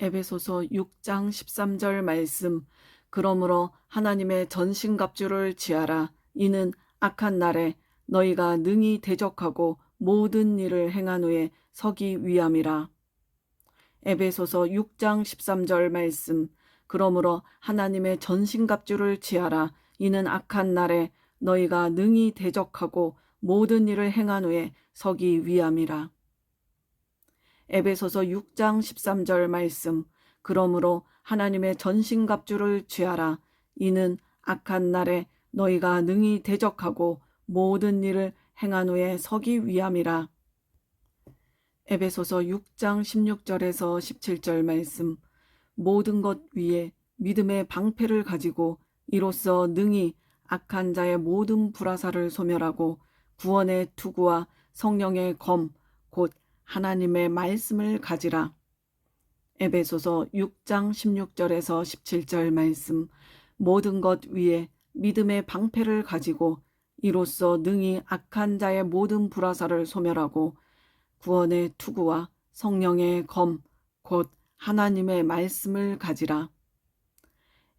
에베소서 6장 13절 말씀. 그러므로 하나님의 전신갑주를 취하라. 이는 악한 날에 너희가 능히 대적하고 모든 일을 행한 후에 서기 위함이라. 에베소서 6장 13절 말씀. 그러므로 하나님의 전신갑주를 취하라. 이는 악한 날에 너희가 능히 대적하고 모든 일을 행한 후에 서기 위함이라. 에베소서 6장 13절 말씀. 그러므로 하나님의 전신갑주를 취하라. 이는 악한 날에 너희가 능히 대적하고 모든 일을 행한 후에 서기 위함이라. 에베소서 6장 16절에서 17절 말씀. 모든 것 위에 믿음의 방패를 가지고 이로써 능히 악한 자의 모든 불화살을 소멸하고 구원의 투구와 성령의 검, 곧 하나님의 말씀을 가지라. 에베소서 6장 16절에서 17절 말씀. 모든 것 위에 믿음의 방패를 가지고 이로써 능히 악한 자의 모든 불화살을 소멸하고 구원의 투구와 성령의 검, 곧 하나님의 말씀을 가지라.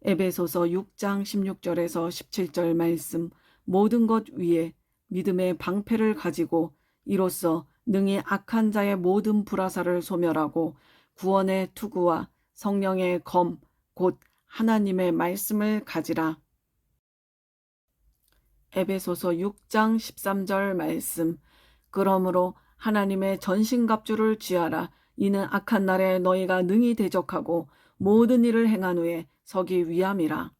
에베소서 6장 16절에서 17절 말씀. 모든 것 위에 믿음의 방패를 가지고 이로써 능히 악한 자의 모든 불화살을 소멸하고 구원의 투구와 성령의 검, 곧 하나님의 말씀을 가지라. 에베소서 6장 13절 말씀. 그러므로 하나님의 전신갑주를 취하라. 이는 악한 날에 너희가 능히 대적하고 모든 일을 행한 후에 서기 위함이라.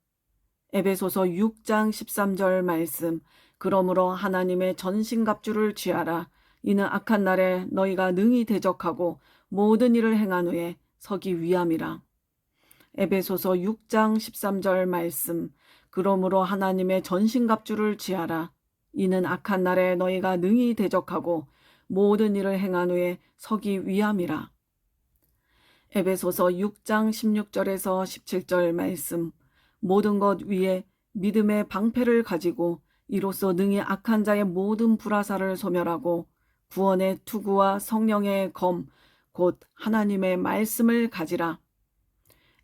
에베소서 6장 13절 말씀. 그러므로 하나님의 전신갑주를 취하라. 이는 악한 날에 너희가 능히 대적하고 모든 일을 행한 후에 서기 위함이라. 에베소서 6장 13절 말씀. 그러므로 하나님의 전신갑주를 취하라. 이는 악한 날에 너희가 능히 대적하고 모든 일을 행한 후에 서기 위함이라. 에베소서 6장 16절에서 17절 말씀. 모든 것 위에 믿음의 방패를 가지고 이로써 능히 악한 자의 모든 불화살을 소멸하고 구원의 투구와 성령의 검, 곧 하나님의 말씀을 가지라.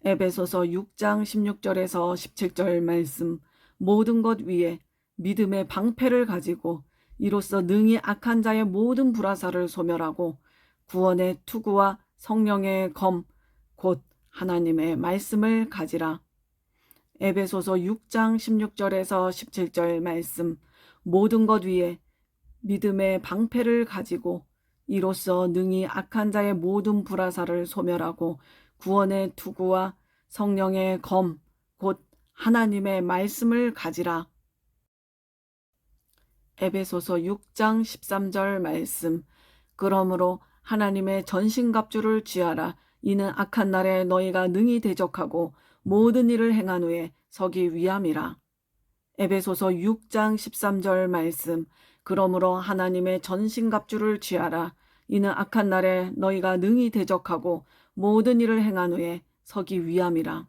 에베소서 6장 16절에서 17절 말씀. 모든 것 위에 믿음의 방패를 가지고 이로써 능히 악한 자의 모든 불화살을 소멸하고 구원의 투구와 성령의 검, 곧 하나님의 말씀을 가지라. 에베소서 6장 16절에서 17절 말씀. 모든 것 위에 믿음의 방패를 가지고 이로써 능히 악한 자의 모든 불화살을 소멸하고 구원의 투구와 성령의 검, 곧 하나님의 말씀을 가지라. 에베소서 6장 13절 말씀. 그러므로 하나님의 전신갑주를 취하라. 이는 악한 날에 너희가 능히 대적하고 모든 일을 행한 후에 서기 위함이라. 에베소서 6장 13절 말씀. 그러므로 하나님의 전신갑주를 취하라. 이는 악한 날에 너희가 능히 대적하고 모든 일을 행한 후에 서기 위함이라.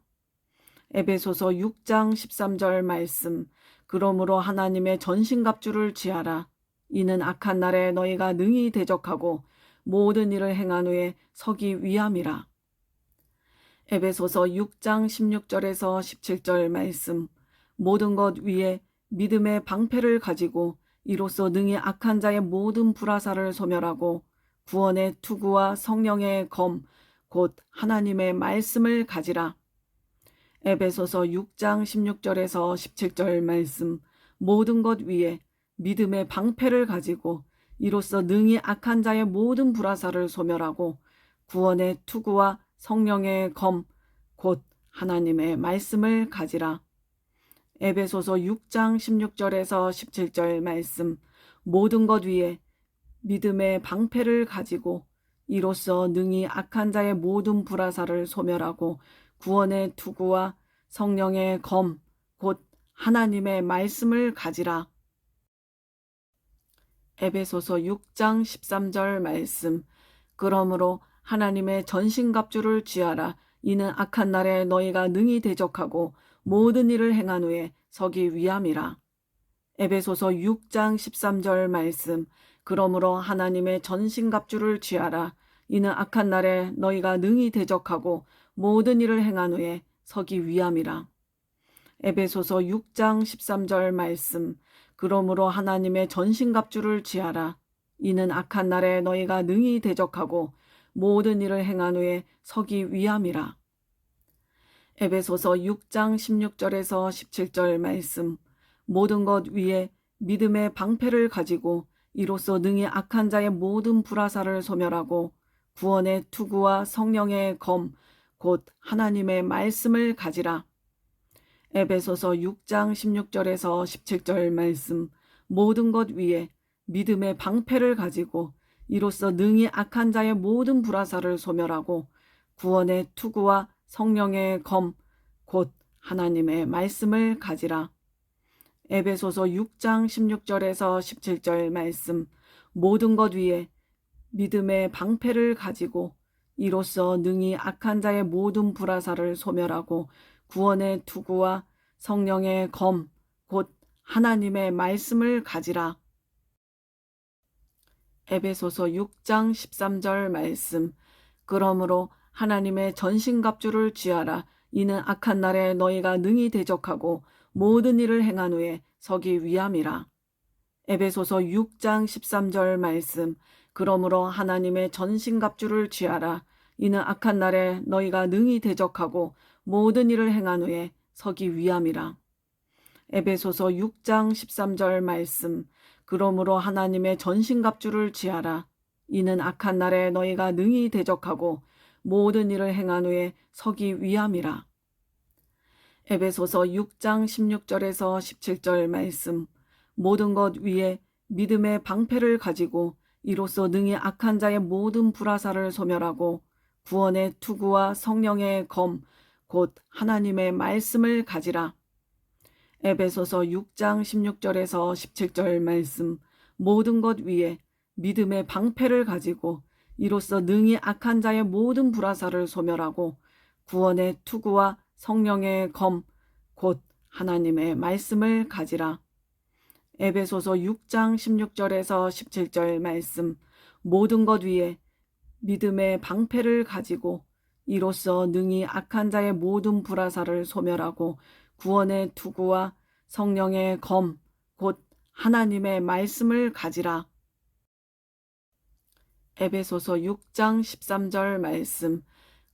에베소서 6장 13절 말씀. 그러므로 하나님의 전신갑주를 취하라. 이는 악한 날에 너희가 능히 대적하고 모든 일을 행한 후에 서기 위함이라. 에베소서 6장 16절에서 17절 말씀. 모든 것 위에 믿음의 방패를 가지고 이로써 능히 악한 자의 모든 불화살을 소멸하고 구원의 투구와 성령의 검, 곧 하나님의 말씀을 가지라. 에베소서 6장 16절에서 17절 말씀. 모든 것 위에 믿음의 방패를 가지고 이로써 능히 악한 자의 모든 불화살을 소멸하고 구원의 투구와 성령의 검, 곧 하나님의 말씀을 가지라. 에베소서 6장 16절에서 17절 말씀. 모든 것 위에 믿음의 방패를 가지고 이로써 능히 악한 자의 모든 불화살을 소멸하고 구원의 투구와 성령의 검, 곧 하나님의 말씀을 가지라. 에베소서 6장 13절 말씀. 그러므로 하나님의 전신갑주를 취하라. 이는 악한 날에 너희가 능히 대적하고 모든 일을 행한 후에 서기 위함이라. 에베소서 6장 13절 말씀. 그러므로 하나님의 전신갑주를 취하라. 이는 악한 날에 너희가 능히 대적하고 모든 일을 행한 후에 서기 위함이라. 에베소서 6장 13절 말씀. 그러므로 하나님의 전신갑주를 취하라. 이는 악한 날에 너희가 능히 대적하고 모든 일을 행한 후에 서기 위함이라. 에베소서 6장 16절에서 17절 말씀. 모든 것 위에 믿음의 방패를 가지고 이로써 능히 악한 자의 모든 불화살을 소멸하고 구원의 투구와 성령의 검, 곧 하나님의 말씀을 가지라. 에베소서 6장 16절에서 17절 말씀. 모든 것 위에 믿음의 방패를 가지고 이로써 능히 악한 자의 모든 불화살을 소멸하고 구원의 투구와 성령의 검, 곧 하나님의 말씀을 가지라. 에베소서 6장 16절에서 17절 말씀. 모든 것 위에 믿음의 방패를 가지고 이로써 능히 악한 자의 모든 불화살을 소멸하고 구원의 투구와 성령의 검, 곧 하나님의 말씀을 가지라. 에베소서 6장 13절 말씀. 그러므로 하나님의 전신갑주를 취하라. 이는 악한 날에 너희가 능히 대적하고 모든 일을 행한 후에 서기 위함이라. 에베소서 6장 13절 말씀. 그러므로 하나님의 전신갑주를 취하라. 이는 악한 날에 너희가 능히 대적하고 모든 일을 행한 후에 서기 위함이라. 에베소서 6장 13절 말씀. 그러므로 하나님의 전신갑주를 취하라. 이는 악한 날에 너희가 능히 대적하고 모든 일을 행한 후에 서기 위함이라. 에베소서 6장 16절에서 17절 말씀. 모든 것 위에 믿음의 방패를 가지고 이로써 능히 악한 자의 모든 불화살을 소멸하고 구원의 투구와 성령의 검, 곧 하나님의 말씀을 가지라. 에베소서 6장 16절에서 17절 말씀. 모든 것 위에 믿음의 방패를 가지고 이로써 능히 악한 자의 모든 불화살을 소멸하고 구원의 투구와 성령의 검, 곧 하나님의 말씀을 가지라. 에베소서 6장 16절에서 17절 말씀. 모든 것 위에 믿음의 방패를 가지고 이로써 능히 악한 자의 모든 불화살을 소멸하고 구원의 투구와 성령의 검, 곧 하나님의 말씀을 가지라. 에베소서 6장 13절 말씀.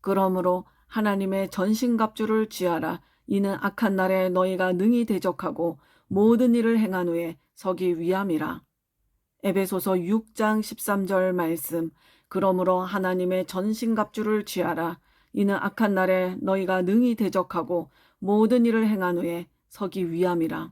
그러므로 하나님의 전신갑주를 취하라. 이는 악한 날에 너희가 능히 대적하고 모든 일을 행한 후에 서기 위함이라. 에베소서 6장 13절 말씀. 그러므로 하나님의 전신갑주를 취하라. 이는 악한 날에 너희가 능히 대적하고 모든 일을 행한 후에 서기 위함이라.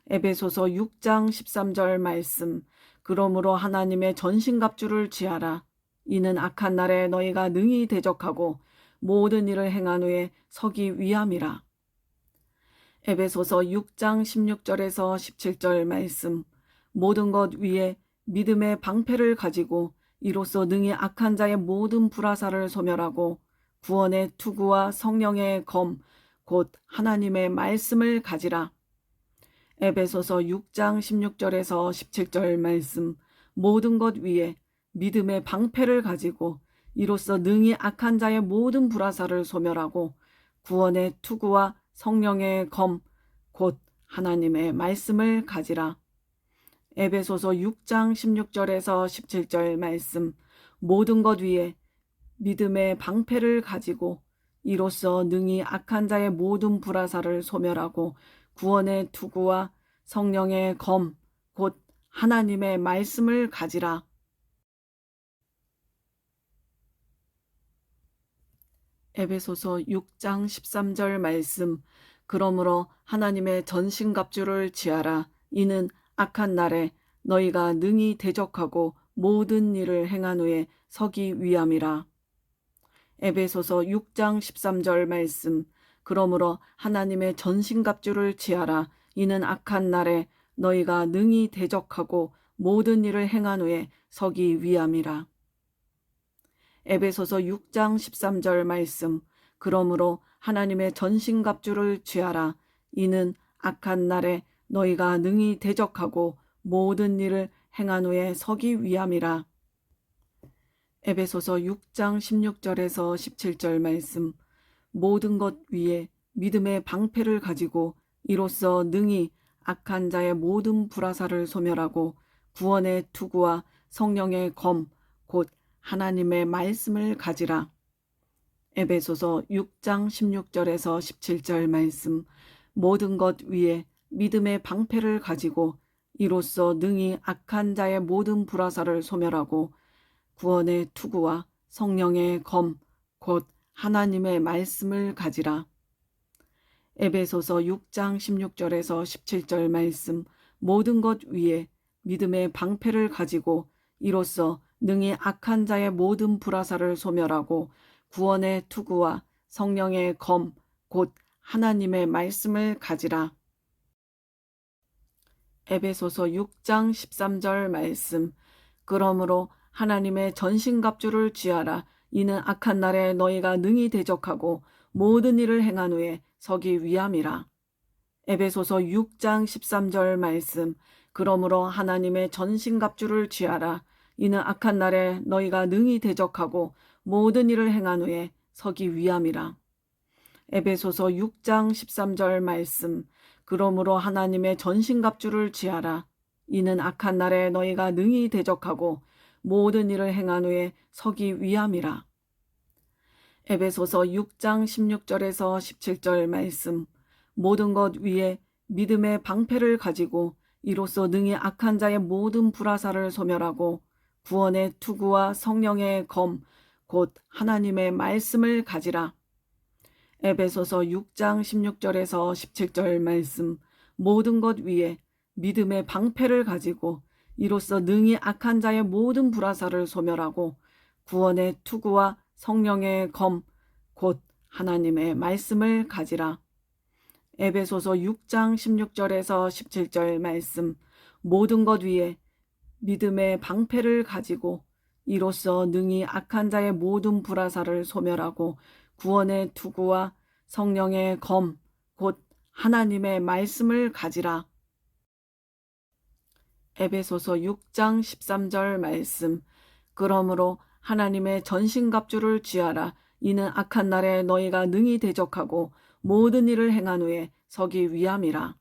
에베소서 6장 13절 말씀. 그러므로 하나님의 전신갑주를 취하라. 이는 악한 날에 너희가 능히 대적하고 모든 일을 행한 후에 서기 위함이라. 에베소서 6장 16절에서 17절 말씀. 모든 것 위에 믿음의 방패를 가지고 이로써 능히 악한 자의 모든 불화살을 소멸하고 구원의 투구와 성령의 검, 곧 하나님의 말씀을 가지라. 에베소서 6장 16절에서 17절 말씀. 모든 것 위에 믿음의 방패를 가지고 이로써 능히 악한 자의 모든 불화살을 소멸하고 구원의 투구와 성령의 검, 곧 하나님의 말씀을 가지라. 에베소서 6장 16절에서 17절 말씀. 모든 것 위에 믿음의 방패를 가지고 이로써 능히 악한 자의 모든 불화살을 소멸하고 구원의 투구와 성령의 검, 곧 하나님의 말씀을 가지라. 에베소서 6장 13절 말씀. 그러므로 하나님의 전신갑주를 취하라. 이는 악한 날에 너희가 능히 대적하고 모든 일을 행한 후에 서기 위함이라. 에베소서 6장 13절 말씀. 그러므로 하나님의 전신갑주를 취하라. 이는 악한 날에 너희가 능히 대적하고 모든 일을 행한 후에 서기 위함이라. 에베소서 6장 13절 말씀. 그러므로 하나님의 전신갑주를 취하라. 이는 악한 날에 너희가 능히 대적하고 모든 일을 행한 후에 서기 위함이라. 에베소서 6장 16절에서 17절 말씀. 모든 것 위에 믿음의 방패를 가지고 이로써 능히 악한 자의 모든 불화살을 소멸하고 구원의 투구와 성령의 검, 곧 하나님의 말씀을 가지라. 에베소서 6장 16절에서 17절 말씀. 모든 것 위에 믿음의 방패를 가지고 이로써 능히 악한 자의 모든 불화살을 소멸하고 구원의 투구와 성령의 검, 곧 하나님의 말씀을 가지라. 에베소서 6장 16절에서 17절 말씀. 모든 것 위에 믿음의 방패를 가지고 이로써 능히 악한 자의 모든 불화살을 소멸하고 구원의 투구와 성령의 검, 곧 하나님의 말씀을 가지라. 에베소서 6장 13절 말씀. 그러므로 하나님의 전신갑주를 취하라. 이는 악한 날에 너희가 능히 대적하고 모든 일을 행한 후에 서기 위함이라. 에베소서 6장 13절 말씀. 그러므로 하나님의 전신갑주를 취하라. 이는 악한 날에 너희가 능히 대적하고 모든 일을 행한 후에 서기 위함이라. 에베소서 6장 13절 말씀. 그러므로 하나님의 전신갑주를 취하라. 이는 악한 날에 너희가 능히 대적하고 모든 일을 행한 후에 서기 위함이라. 에베소서 6장 16절에서 17절 말씀. 모든 것 위에 믿음의 방패를 가지고 이로써 능히 악한 자의 모든 불화살을 소멸하고 구원의 투구와 성령의 검, 곧 하나님의 말씀을 가지라. 에베소서 6장 16절에서 17절 말씀. 모든 것 위에 믿음의 방패를 가지고 이로써 능히 악한 자의 모든 불화살을 소멸하고 구원의 투구와 성령의 검, 곧 하나님의 말씀을 가지라. 에베소서 6장 16절에서 17절 말씀. 모든 것 위에 믿음의 방패를 가지고 이로써 능히 악한 자의 모든 불화살을 소멸하고 구원의 투구와 성령의 검, 곧 하나님의 말씀을 가지라. 에베소서 6장 13절 말씀. 그러므로 하나님의 전신갑주를 취하라. 이는 악한 날에 너희가 능히 대적하고 모든 일을 행한 후에 서기 위함이라.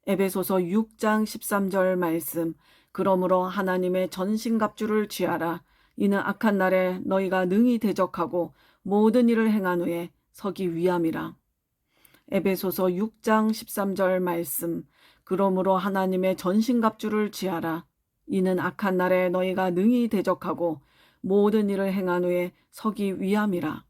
에베소서 6장 13절 말씀. 그러므로 하나님의 전신갑주를 취하라. 이는 악한 날에 너희가 능히 대적하고 모든 일을 행한 후에 서기 위함이라. 에베소서 6장 13절 말씀. 그러므로 하나님의 전신갑주를 취하라. 이는 악한 날에 너희가 능히 대적하고 모든 일을 행한 후에 서기 위함이라.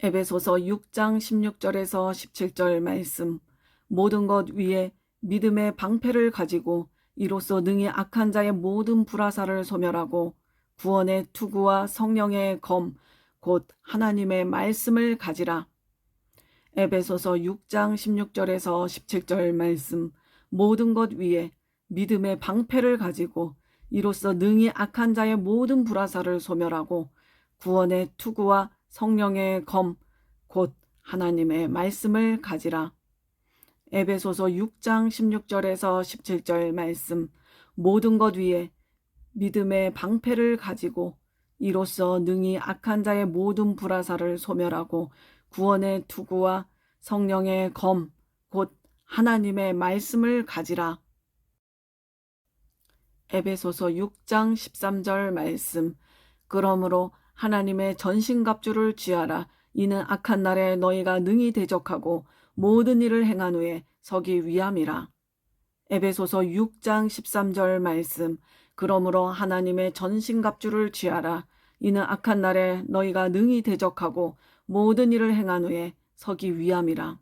에베소서 6장 16절에서 17절 말씀. 모든 것 위에 믿음의 방패를 가지고 이로써 능히 악한 자의 모든 불화살을 소멸하고 구원의 투구와 성령의 검, 곧 하나님의 말씀을 가지라. 에베소서 6장 16절에서 17절 말씀. 모든 것 위에 믿음의 방패를 가지고 이로써 능히 악한 자의 모든 불화살을 소멸하고 구원의 투구와 성령의 검, 곧 하나님의 말씀을 가지라. 에베소서 6장 16절에서 17절 말씀. 모든 것 위에 믿음의 방패를 가지고 이로써 능히 악한 자의 모든 불화살을 소멸하고 구원의 투구와 성령의 검, 곧 하나님의 말씀을 가지라. 에베소서 6장 13절 말씀. 그러므로 하나님의 전신갑주를 취하라. 이는 악한 날에 너희가 능히 대적하고 모든 일을 행한 후에 서기 위함이라. 에베소서 6장 13절 말씀. 그러므로 하나님의 전신갑주를 취하라. 이는 악한 날에 너희가 능히 대적하고 모든 일을 행한 후에 서기 위함이라.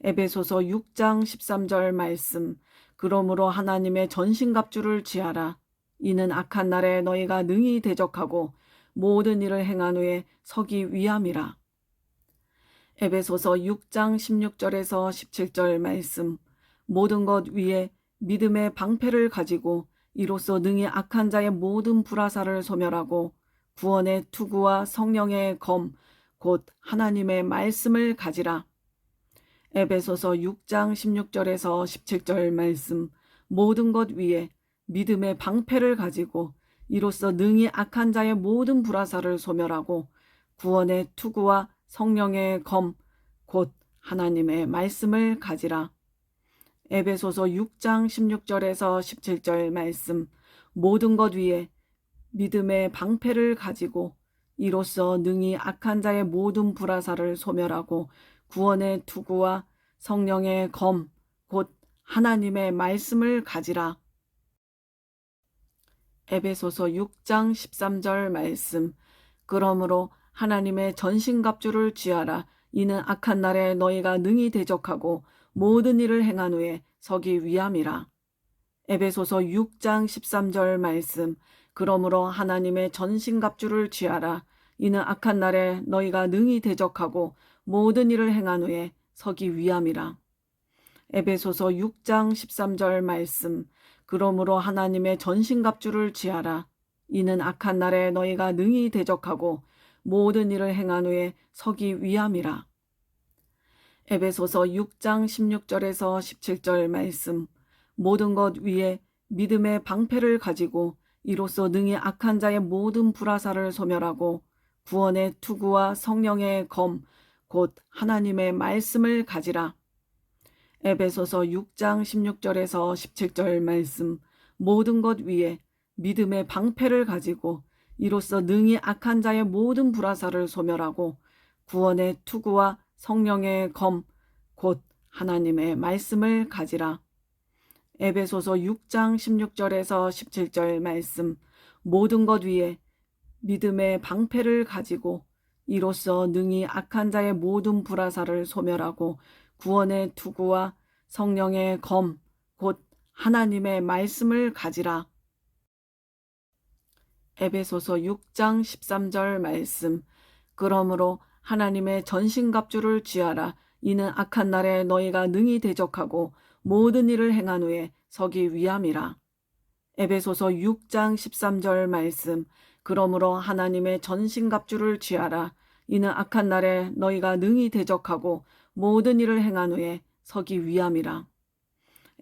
에베소서 6장 13절 말씀. 그러므로 하나님의 전신갑주를 취하라. 이는 악한 날에 너희가 능히 대적하고 모든 일을 행한 후에 서기 위함이라. 에베소서 6장 16절에서 17절 말씀. 모든 것 위에 믿음의 방패를 가지고 이로써 능히 악한 자의 모든 불화살을 소멸하고 구원의 투구와 성령의 검, 곧 하나님의 말씀을 가지라. 에베소서 6장 16절에서 17절 말씀. 모든 것 위에 믿음의 방패를 가지고 이로써 능히 악한 자의 모든 불화살을 소멸하고 구원의 투구와 성령의 검 곧 하나님의 말씀을 가지라. 에베소서 6장 16절에서 17절 말씀. 모든 것 위에 믿음의 방패를 가지고 이로써 능히 악한 자의 모든 불화살을 소멸하고 구원의 투구와 성령의 검 곧 하나님의 말씀을 가지라. 에베소서 6장 13절 말씀. 그러므로 하나님의 전신갑주를 취하라. 이는 악한 날에 너희가 능히 대적하고 모든 일을 행한 후에 서기 위함이라. 에베소서 6장 13절 말씀. 그러므로 하나님의 전신갑주를 취하라. 이는 악한 날에 너희가 능히 대적하고 모든 일을 행한 후에 서기 위함이라. 에베소서 6장 13절 말씀. 그러므로 하나님의 전신갑주를 취하라. 이는 악한 날에 너희가 능히 대적하고 모든 일을 행한 후에 서기 위함이라. 에베소서 6장 16절에서 17절 말씀. 모든 것 위에 믿음의 방패를 가지고 이로써 능히 악한 자의 모든 불화살을 소멸하고 구원의 투구와 성령의 검 곧 하나님의 말씀을 가지라. 에베소서 6장 16절에서 17절 말씀. 모든 것 위에 믿음의 방패를 가지고 이로써 능히 악한 자의 모든 불화살을 소멸하고 구원의 투구와 성령의 검 곧 하나님의 말씀을 가지라. 에베소서 6장 16절에서 17절 말씀. 모든 것 위에 믿음의 방패를 가지고 이로써 능히 악한 자의 모든 불화살을 소멸하고 구원의 투구와 성령의 검 곧 하나님의 말씀을 가지라. 에베소서 6장 13절 말씀. 그러므로 하나님의 전신갑주를 취하라. 이는 악한 날에 너희가 능히 대적하고 모든 일을 행한 후에 서기 위함이라. 에베소서 6장 13절 말씀. 그러므로 하나님의 전신갑주를 취하라. 이는 악한 날에 너희가 능히 대적하고 모든 일을 행한 후에 서기 위함이라.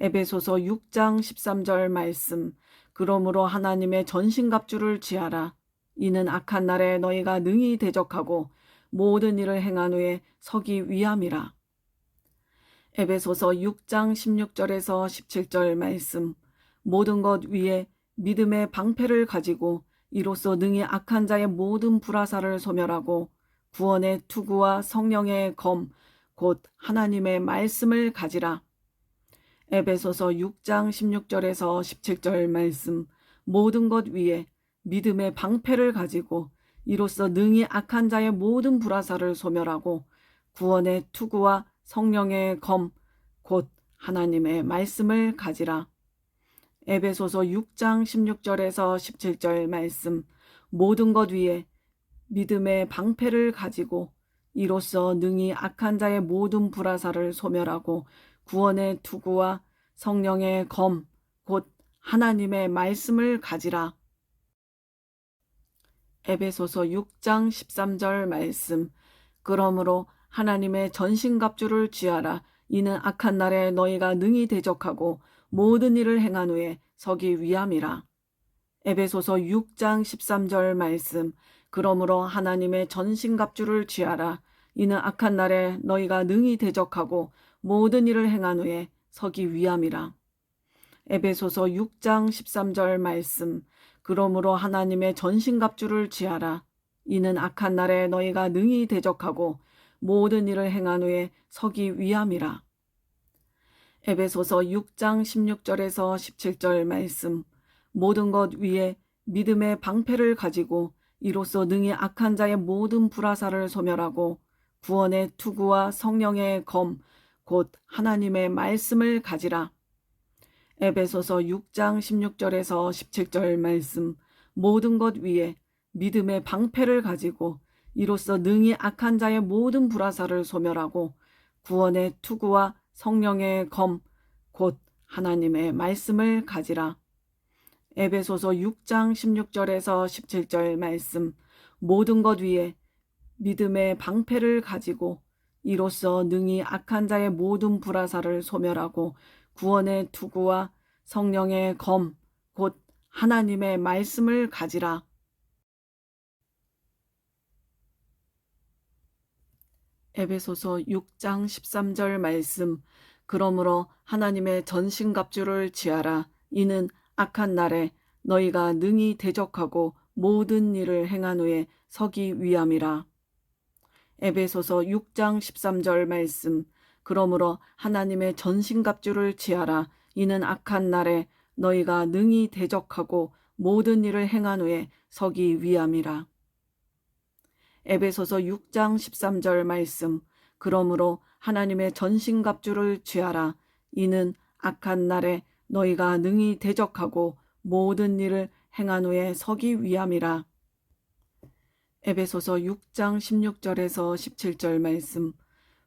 에베소서 6장 13절 말씀. 그러므로 하나님의 전신갑주를 취하라. 이는 악한 날에 너희가 능히 대적하고 모든 일을 행한 후에 서기 위함이라. 에베소서 6장 16절에서 17절 말씀. 모든 것 위에 믿음의 방패를 가지고 이로써 능히 악한 자의 모든 불화살을 소멸하고 구원의 투구와 성령의 검 곧 하나님의 말씀을 가지라. 에베소서 6장 16절에서 17절 말씀. 모든 것 위에 믿음의 방패를 가지고 이로써 능히 악한 자의 모든 불화살을 소멸하고 구원의 투구와 성령의 검 곧 하나님의 말씀을 가지라. 에베소서 6장 16절에서 17절 말씀. 모든 것 위에 믿음의 방패를 가지고 이로써 능히 악한 자의 모든 불화살을 소멸하고 구원의 투구와 성령의 검 곧 하나님의 말씀을 가지라. 에베소서 6장 13절 말씀. 그러므로 하나님의 전신갑주를 취하라. 이는 악한 날에 너희가 능히 대적하고 모든 일을 행한 후에 서기 위함이라. 에베소서 6장 13절 말씀. 그러므로 하나님의 전신갑주를 취하라. 이는 악한 날에 너희가 능히 대적하고 모든 일을 행한 후에 서기 위함이라. 에베소서 6장 13절 말씀. 그러므로 하나님의 전신갑주를 취하라. 이는 악한 날에 너희가 능히 대적하고 모든 일을 행한 후에 서기 위함이라. 에베소서 6장 16절에서 17절 말씀. 모든 것 위에 믿음의 방패를 가지고 이로써 능히 악한 자의 모든 불화살을 소멸하고 구원의 투구와 성령의 검 곧 하나님의 말씀을 가지라. 에베소서 6장 16절에서 17절 말씀. 모든 것 위에 믿음의 방패를 가지고 이로써 능히 악한 자의 모든 불화살을 소멸하고 구원의 투구와 성령의 검 곧 하나님의 말씀을 가지라. 에베소서 6장 16절에서 17절 말씀. 모든 것 위에 믿음의 방패를 가지고 이로써 능히 악한 자의 모든 불화살을 소멸하고 구원의 투구와 성령의 검 곧 하나님의 말씀을 가지라. 에베소서 6장 13절 말씀. 그러므로 하나님의 전신갑주를 취하라. 이는 악한 날에 너희가 능히 대적하고 모든 일을 행한 후에 서기 위함이라. 에베소서 6장 13절 말씀. 그러므로 하나님의 전신갑주를 취하라. 이는 악한 날에 너희가 능히 대적하고 모든 일을 행한 후에 서기 위함이라. 에베소서 6장 13절 말씀. 그러므로 하나님의 전신갑주를 취하라. 이는 악한 날에 너희가 능히 대적하고 모든 일을 행한 후에 서기 위함이라. 에베소서 6장 16절에서 17절 말씀.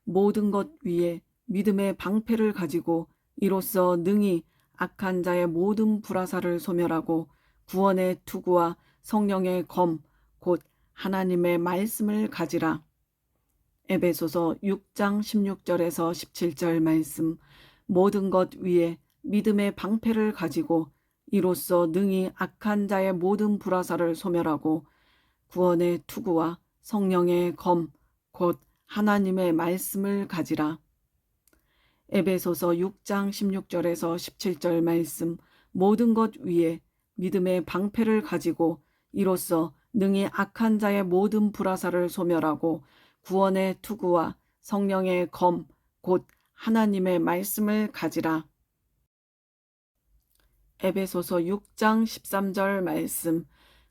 모든 것 위에 믿음의 방패를 가지고 이로써 능히 악한 자의 모든 불화살을 소멸하고 구원의 투구와 성령의 검, 곧 하나님의 말씀을 가지라. 에베소서 6장 16절에서 17절 말씀. 모든 것 위에 믿음의 방패를 가지고 이로써 능히 악한 자의 모든 불화살을 소멸하고 구원의 투구와 성령의 검, 곧 하나님의 말씀을 가지라. 에베소서 6장 16절에서 17절 말씀. 모든 것 위에 믿음의 방패를 가지고 이로써 능히 악한 자의 모든 불화살을 소멸하고 구원의 투구와 성령의 검, 곧 하나님의 말씀을 가지라. 에베소서 6장 13절 말씀.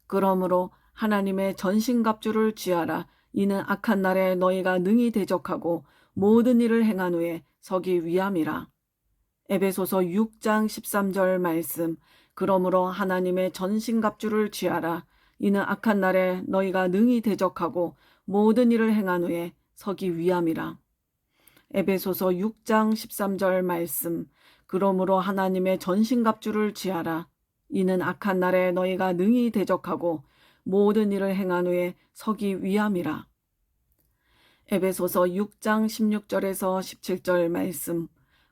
그러므로 하나님의 전신갑주를 취하라. 이는 악한 날에 너희가 능히 대적하고 모든 일을 행한 후에 서기 위함이라. 에베소서 6장 13절 말씀. 그러므로 하나님의 전신갑주를 취하라. 이는 악한 날에 너희가 능히 대적하고 모든 일을 행한 후에 서기 위함이라. 에베소서 6장 13절 말씀. 그러므로 하나님의 전신갑주를 취하라. 이는 악한 날에 너희가 능히 대적하고 모든 일을 행한 후에 서기 위함이라. 에베소서 6장 16절에서 17절 말씀.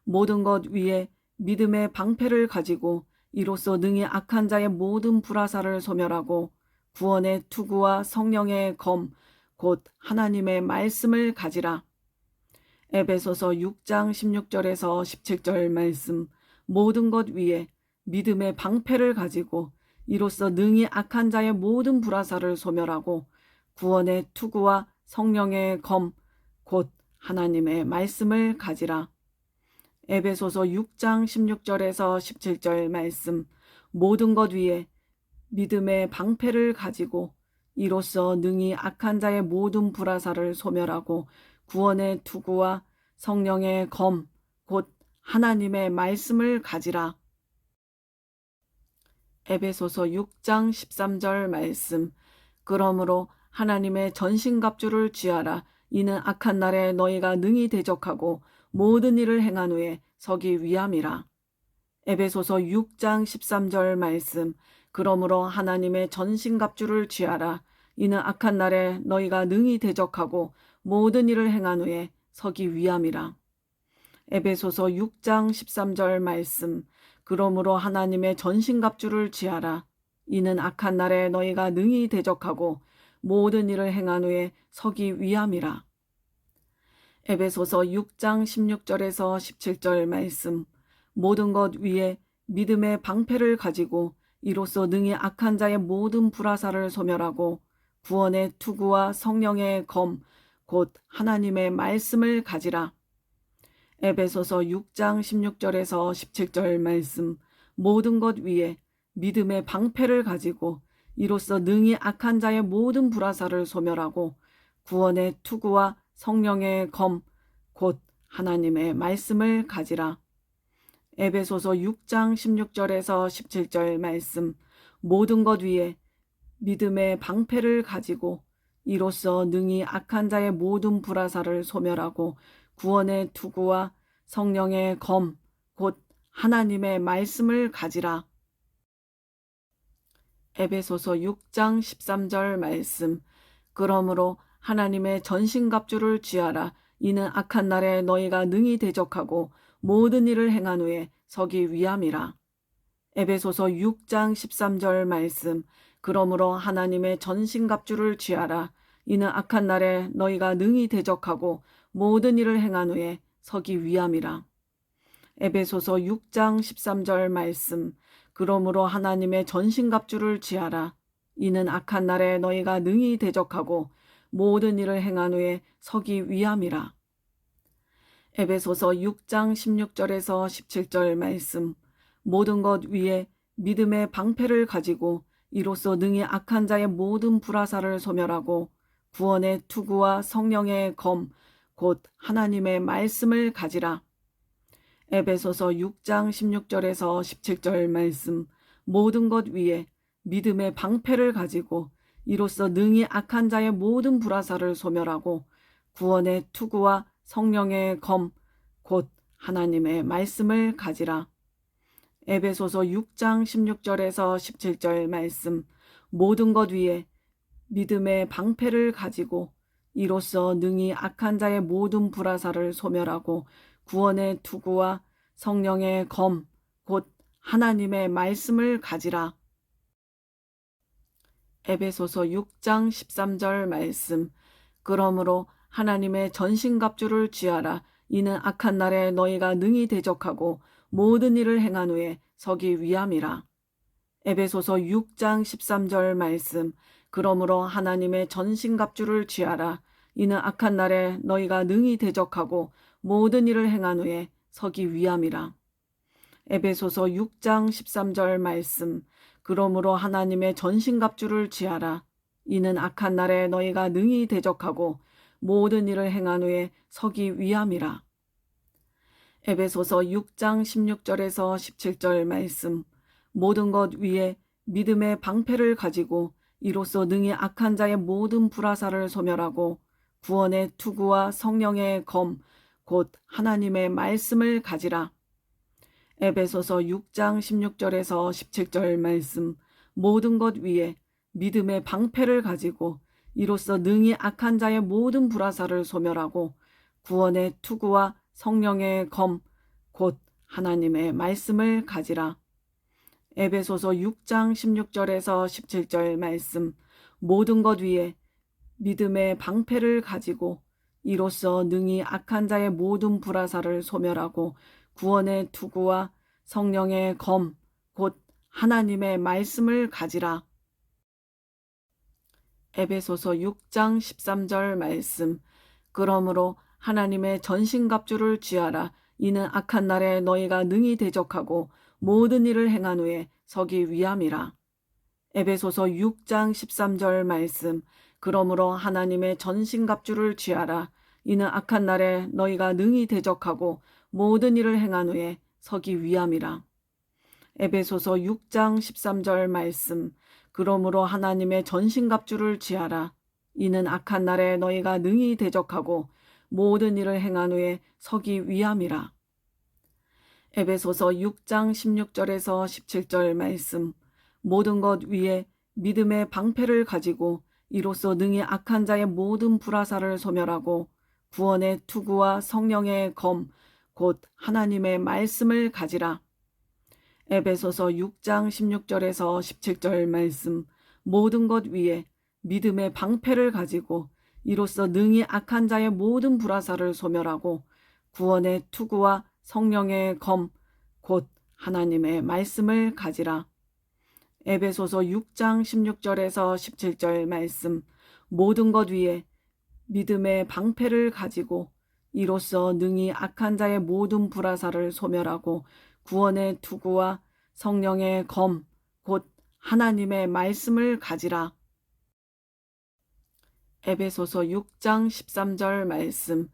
모든 것 위에 믿음의 방패를 가지고 이로써 능히 악한 자의 모든 불화살을 소멸하고 구원의 투구와 성령의 검, 곧 하나님의 말씀을 가지라. 에베소서 6장 16절에서 17절 말씀. 모든 것 위에 믿음의 방패를 가지고 이로써 능히 악한 자의 모든 불화살을 소멸하고 구원의 투구와 성령의 검, 곧 하나님의 말씀을 가지라. 에베소서 6장 16절에서 17절 말씀. 모든 것 위에 믿음의 방패를 가지고 이로써 능히 악한 자의 모든 불화살을 소멸하고 구원의 투구와 성령의 검, 곧 하나님의 말씀을 가지라. 에베소서 6장 13절 말씀. 그러므로 하나님의 전신갑주를 취하라. 이는 악한 날에 너희가 능히 대적하고 모든 일을 행한 후에 서기 위함이라. 에베소서 6장 13절 말씀. 그러므로 하나님의 전신갑주를 취하라. 이는 악한 날에 너희가 능히 대적하고 모든 일을 행한 후에 서기 위함이라. 에베소서 6장 13절 말씀. 그러므로 하나님의 전신갑주를 취하라. 이는 악한 날에 너희가 능히 대적하고 모든 일을 행한 후에 서기 위함이라. 에베소서 6장 16절에서 17절 말씀. 모든 것 위에 믿음의 방패를 가지고 이로써 능히 악한 자의 모든 불화살을 소멸하고 구원의 투구와 성령의 검, 곧 하나님의 말씀을 가지라. 에베소서 6장 16절에서 17절 말씀. 모든 것 위에 믿음의 방패를 가지고 이로써 능히 악한 자의 모든 불화살을 소멸하고 구원의 투구와 성령의 검, 곧 하나님의 말씀을 가지라. 에베소서 6장 16절에서 17절 말씀. 모든 것 위에 믿음의 방패를 가지고 이로써 능히 악한 자의 모든 불화살을 소멸하고 구원의 투구와 성령의 검, 곧 하나님의 말씀을 가지라. 에베소서 6장 13절 말씀. 그러므로 하나님의 전신갑주를 취하라. 이는 악한 날에 너희가 능히 대적하고 모든 일을 행한 후에 서기 위함이라. 에베소서 6장 13절 말씀. 그러므로 하나님의 전신갑주를 취하라. 이는 악한 날에 너희가 능히 대적하고 모든 일을 행한 후에 서기 위함이라. 에베소서 6장 13절 말씀. 그러므로 하나님의 전신갑주를 취하라. 이는 악한 날에 너희가 능히 대적하고 모든 일을 행한 후에 서기 위함이라. 에베소서 6장 16절에서 17절 말씀. 모든 것 위에 믿음의 방패를 가지고 이로써 능히 악한 자의 모든 불화살을 소멸하고 구원의 투구와 성령의 검, 곧 하나님의 말씀을 가지라. 에베소서 6장 16절에서 17절 말씀. 모든 것 위에 믿음의 방패를 가지고 이로써 능히 악한 자의 모든 불화살을 소멸하고 구원의 투구와 성령의 검, 곧 하나님의 말씀을 가지라. 에베소서 6장 16절에서 17절 말씀. 모든 것 위에 믿음의 방패를 가지고 이로써 능히 악한 자의 모든 불화살을 소멸하고 구원의 투구와 성령의 검, 곧 하나님의 말씀을 가지라. 에베소서 6장 13절 말씀. 그러므로 하나님의 전신갑주를 취하라. 이는 악한 날에 너희가 능히 대적하고 모든 일을 행한 후에 서기 위함이라. 에베소서 6장 13절 말씀. 그러므로 하나님의 전신갑주를 취하라. 이는 악한 날에 너희가 능히 대적하고 모든 일을 행한 후에 서기 위함이라. 에베소서 6장 13절 말씀. 그러므로 하나님의 전신갑주를 취하라. 이는 악한 날에 너희가 능히 대적하고 모든 일을 행한 후에 서기 위함이라. 에베소서 6장 16절에서 17절 말씀. 모든 것 위에 믿음의 방패를 가지고 이로써 능히 악한 자의 모든 불화살을 소멸하고 구원의 투구와 성령의 검, 곧 하나님의 말씀을 가지라. 에베소서 6장 16절에서 17절 말씀. 모든 것 위에 믿음의 방패를 가지고 이로써 능히 악한 자의 모든 불화살을 소멸하고 구원의 투구와 성령의 검, 곧 하나님의 말씀을 가지라. 에베소서 6장 16절에서 17절 말씀. 모든 것 위에 믿음의 방패를 가지고 이로써 능히 악한 자의 모든 불화살을 소멸하고 구원의 투구와 성령의 검, 곧 하나님의 말씀을 가지라. 에베소서 6장 13절 말씀. 그러므로 하나님의 전신갑주를 취하라. 이는 악한 날에 너희가 능히 대적하고 모든 일을 행한 후에 서기 위함이라. 에베소서 6장 13절 말씀. 그러므로 하나님의 전신갑주를 취하라. 이는 악한 날에 너희가 능히 대적하고 모든 일을 행한 후에 서기 위함이라. 에베소서 6장 13절 말씀. 그러므로 하나님의 전신갑주를 취하라. 이는 악한 날에 너희가 능히 대적하고 모든 일을 행한 후에 서기 위함이라. 에베소서 6장 16절에서 17절 말씀. 모든 것 위에 믿음의 방패를 가지고 이로써 능히 악한 자의 모든 불화살을 소멸하고 구원의 투구와 성령의 검, 곧 하나님의 말씀을 가지라. 에베소서 6장 16절에서 17절 말씀. 모든 것 위에 믿음의 방패를 가지고 이로써 능히 악한 자의 모든 불화살을 소멸하고 구원의 투구와 성령의 검, 곧 하나님의 말씀을 가지라. 에베소서 6장 16절에서 17절 말씀. 모든 것 위에 믿음의 방패를 가지고 이로써 능히 악한 자의 모든 불화살을 소멸하고 구원의 투구와 성령의 검, 곧 하나님의 말씀을 가지라. 에베소서 6장 13절 말씀.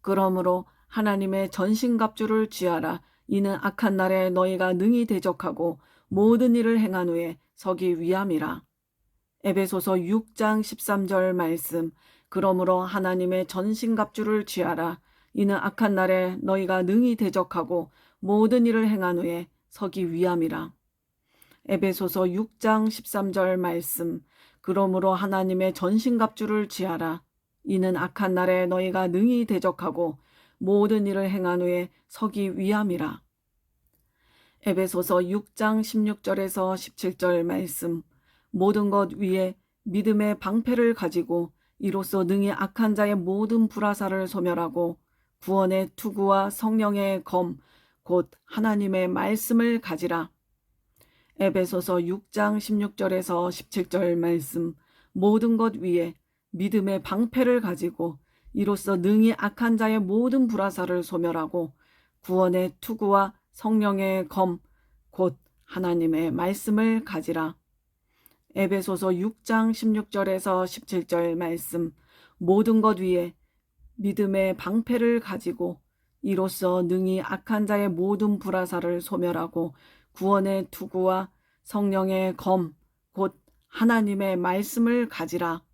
그러므로 하나님의 전신갑주를 취하라. 이는 악한 날에 너희가 능히 대적하고 모든 일을 행한 후에 서기 위함이라. 에베소서 6장 13절 말씀. 그러므로 하나님의 전신갑주를 취하라. 이는 악한 날에 너희가 능히 대적하고 모든 일을 행한 후에 서기 위함이라. 에베소서 6장 13절 말씀. 그러므로 하나님의 전신갑주를 취하라. 이는 악한 날에 너희가 능히 대적하고 모든 일을 행한 후에 서기 위함이라. 에베소서 6장 16절에서 17절 말씀. 모든 것 위에 믿음의 방패를 가지고 이로써 능히 악한 자의 모든 불화살을 소멸하고 구원의 투구와 성령의 검, 곧 하나님의 말씀을 가지라. 에베소서 6장 16절에서 17절 말씀. 모든 것 위에 믿음의 방패를 가지고 이로써 능히 악한 자의 모든 불화살을 소멸하고 구원의 투구와 성령의 검, 곧 하나님의 말씀을 가지라. 에베소서 6장 16절에서 17절 말씀. 모든 것 위에 믿음의 방패를 가지고 이로써 능히 악한 자의 모든 불화살을 소멸하고 구원의 투구와 성령의 검, 곧 하나님의 말씀을 가지라.